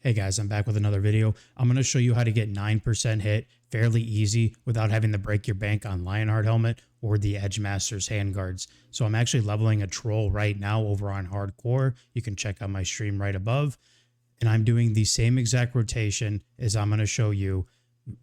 Hey guys, I'm back with another video. I'm going to show you how to get 9% hit fairly easy without having to break your bank on Lionheart helmet or the Edgemasters handguards. So I'm actually leveling a troll right now over on hardcore. You can check out my stream right above. And I'm doing the same exact rotation as I'm going to show you.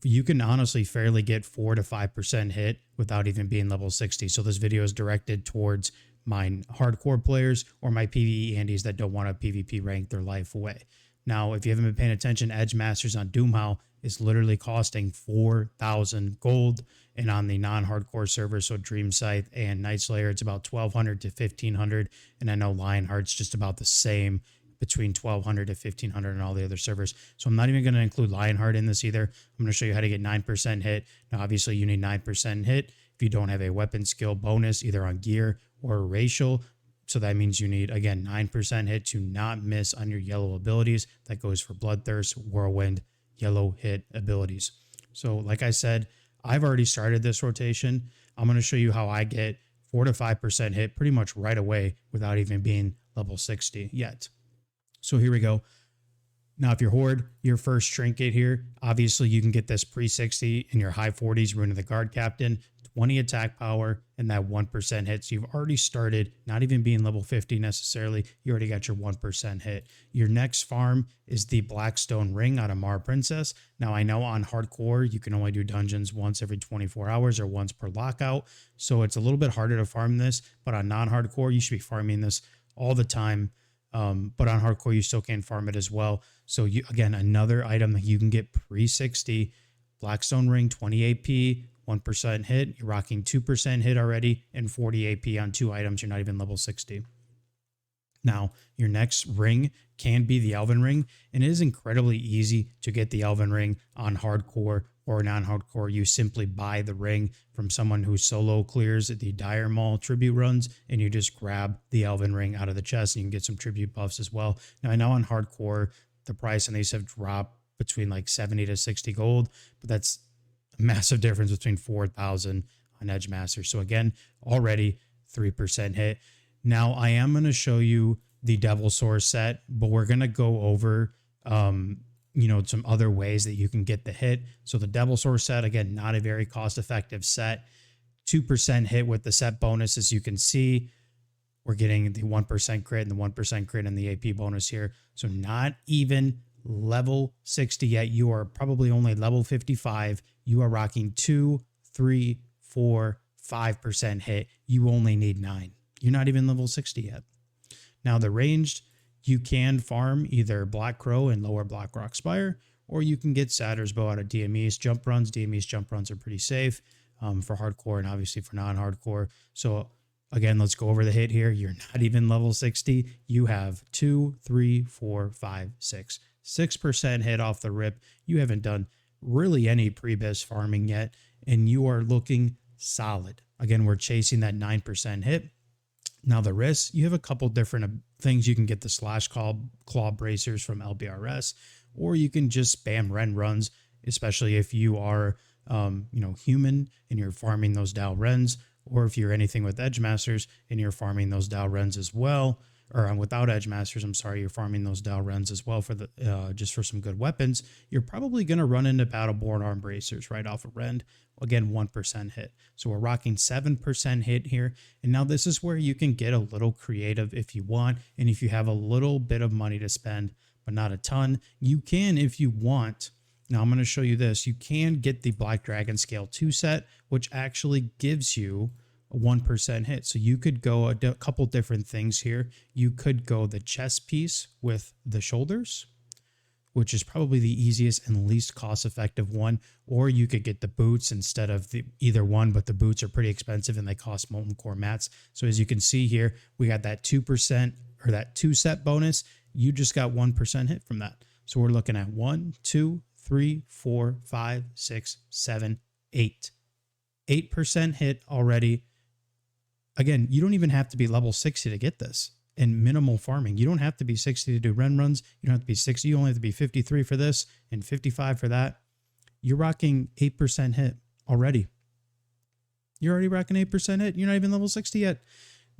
You can honestly fairly get 4 to 5% hit without even being level 60. So this video is directed towards my hardcore players or my PvE Andes that don't want to PvP rank their life away. Now, if you haven't been paying attention, Edgemasters on Doomhow is literally costing 4,000 gold. And on the non-hardcore servers, so Dream Scythe and Night Slayer, it's about 1,200 to 1,500. And I know Lionheart's just about the same, between 1,200 to 1,500 and all the other servers. So I'm not even going to include Lionheart in this either. I'm going to show you how to get 9% hit. Now, obviously, you need 9% hit if you don't have a weapon skill bonus, either on gear or racial. So that means you need, again, 9% hit to not miss on your yellow abilities. That goes for Bloodthirst, Whirlwind, yellow hit abilities. So like I said, I've already started this rotation. I'm going to show you how I get 4 to 5% hit pretty much right away without even being level 60 yet. So here we go. Now, if you're Horde, your first trinket here, obviously you can get this pre-60 in your high 40s, Rune of the Guard Captain, 20 attack power, and that 1% hit. So you've already started, not even being level 50 necessarily, you already got your 1% hit. Your next farm is the Blackstone Ring out of Mar Princess. Now, I know on hardcore, you can only do dungeons once every 24 hours or once per lockout. So it's a little bit harder to farm this, but on non-hardcore, you should be farming this all the time. But on hardcore, you still can farm it as well. So you, again, another item that you can get pre-60, Blackstone Ring, 20 AP, 1% hit. You're rocking 2% hit already and 40 AP on 2 items. You're not even level 60. Now, your next ring can be the Elven Ring, and it is incredibly easy to get the Elven Ring on hardcore or non-hardcore. You simply buy the ring from someone who solo clears the Dire Maul tribute runs, and you just grab the Elven Ring out of the chest, and you can get some tribute buffs as well. Now, I know on hardcore, the price on these have dropped between like 70 to 60 gold, but that's a massive difference between 4,000 on Edgemasters. So again, already 3% hit. Now, I am going to show you the Devil Source set, but we're going to go over, some other ways that you can get the hit. So the Devil Source set, again, not a very cost-effective set. 2% hit with the set bonus, as you can see. We're getting the 1% crit and the 1% crit and the AP bonus here. So not even level 60 yet. You are probably only level 55. You are rocking 2, 3, 4, 5% hit. You only need 9. You're not even level 60 yet. Now, the ranged, you can farm either Black Crow and Lower Blackrock Spire, or you can get Satyr's Bow out of DME's jump runs. DME's jump runs are pretty safe for hardcore and obviously for non-hardcore. So again, let's go over the hit here. You're not even level 60. You have 2, 3, 4, 5, 6. 6% hit off the rip. You haven't done really any pre-biz farming yet, and you are looking solid. Again, we're chasing that 9% hit. Now, the risks, you have a couple different things. You can get the Slash Claw Bracers from LBRS, or you can just spam Ren runs, especially if you are, human and you're farming those Dow Rens, or if you're anything with Edgemasters and you're farming those Dow Rens as well, or without Edgemasters, I'm sorry, you're farming those Dow Rens as well for the just for some good weapons. You're probably going to run into Battleborn Arm Bracers right off of Rend. Again, 1% hit. So we're rocking 7% hit here. And now this is where you can get a little creative if you want. And if you have a little bit of money to spend, but not a ton, you can, if you want. Now I'm going to show you this. You can get the Black Dragon Scale 2 set, which actually gives you a 1% hit. So you could go a couple different things here. You could go the chest piece with the shoulders, which is probably the easiest and least cost-effective one, or you could get the boots instead of either one, but the boots are pretty expensive and they cost molten core mats. So as you can see here, we got that 2% or that 2-set bonus. You just got 1% hit from that. So we're looking at 1, 2, 3, 4, 5, 6, 7, 8. 8% hit already. Again, you don't even have to be level 60 to get this. And minimal farming. You don't have to be 60 to do Ren runs. You don't have to be 60. You only have to be 53 for this and 55 for that. You're rocking 8% hit already. You're already rocking 8% hit. You're not even level 60 yet.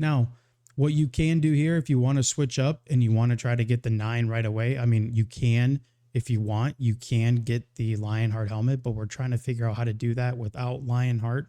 Now, what you can do here, if you want to switch up and you want to try to get the 9 right away, I mean, you can if you want, you can get the Lionheart helmet, but we're trying to figure out how to do that without Lionheart,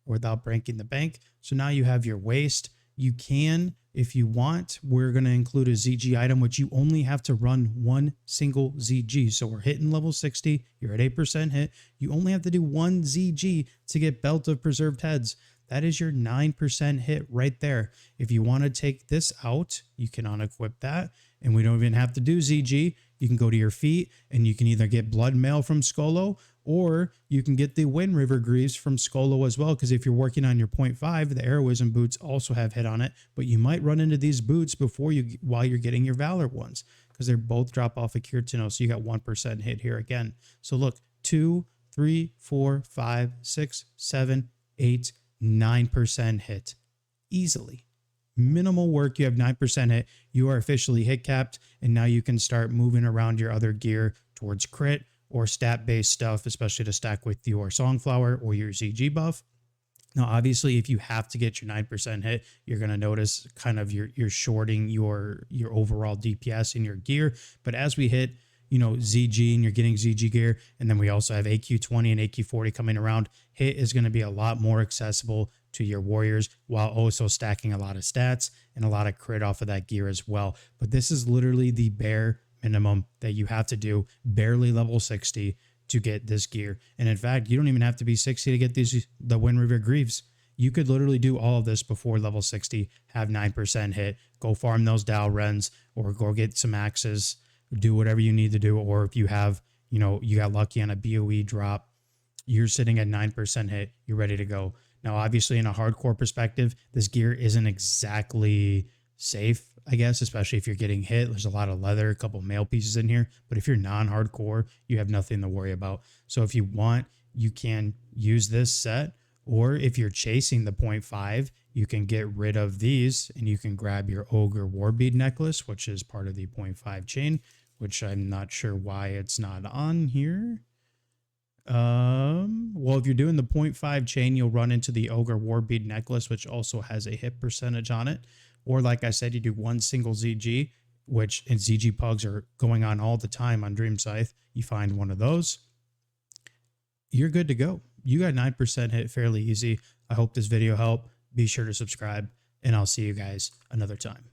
without breaking the bank. So now you have your waist. You can, if you want, we're going to include a ZG item, which you only have to run one single ZG. So we're hitting level 60. You're at 8% hit. You only have to do one ZG to get Belt of Preserved Heads. That is your 9% hit right there. If you want to take this out, you can unequip that. And we don't even have to do ZG. You can go to your feet and you can either get Blood Mail from Skolo, or you can get the Wind River Greaves from Skolo as well. Because if you're working on your 0.5, the Heroism boots also have hit on it. But you might run into these boots while you're getting your Valor ones, because they're both drop off of Kirtano. So you got 1% hit here again. So look, 2, 3, 4, 5, 6, 7, 8, 9% hit easily. Minimal work. You have 9% hit. You are officially hit capped, and now you can start moving around your other gear towards crit or stat based stuff, especially to stack with your Songflower or your ZG buff. Now, obviously, if you have to get your 9% hit, you're going to notice kind of you're shorting your overall DPS in your gear. But as we hit, ZG, and you're getting ZG gear, and then we also have AQ20 and AQ40 coming around, hit is going to be a lot more accessible to your warriors, while also stacking a lot of stats and a lot of crit off of that gear as well. But this is literally the bare minimum that you have to do, barely level 60 to get this gear. And in fact, you don't even have to be 60 to get the Wind River Greaves. You could literally do all of this before level 60, have 9% hit, go farm those Dal Rens, or go get some axes, do whatever you need to do. Or if you have, you got lucky on a BOE drop, you're sitting at 9% hit, you're ready to go. Now, obviously, in a hardcore perspective, this gear isn't exactly safe, I guess, especially if you're getting hit. There's a lot of leather, a couple mail pieces in here. But if you're non-hardcore, you have nothing to worry about. So if you want, you can use this set. Or if you're chasing the 0.5, you can get rid of these and you can grab your Ogre Warbead necklace, which is part of the 0.5 chain, which I'm not sure why it's not on here. Well, if you're doing the 0.5 chain, you'll run into the Ogre Warbead necklace, which also has a hit percentage on it. Or like I said, you do one single ZG, which in ZG pugs are going on all the time on Dream Scythe. You find one of those, you're good to go. You got 9% hit fairly easy. I hope this video helped. Be sure to subscribe, and I'll see you guys another time.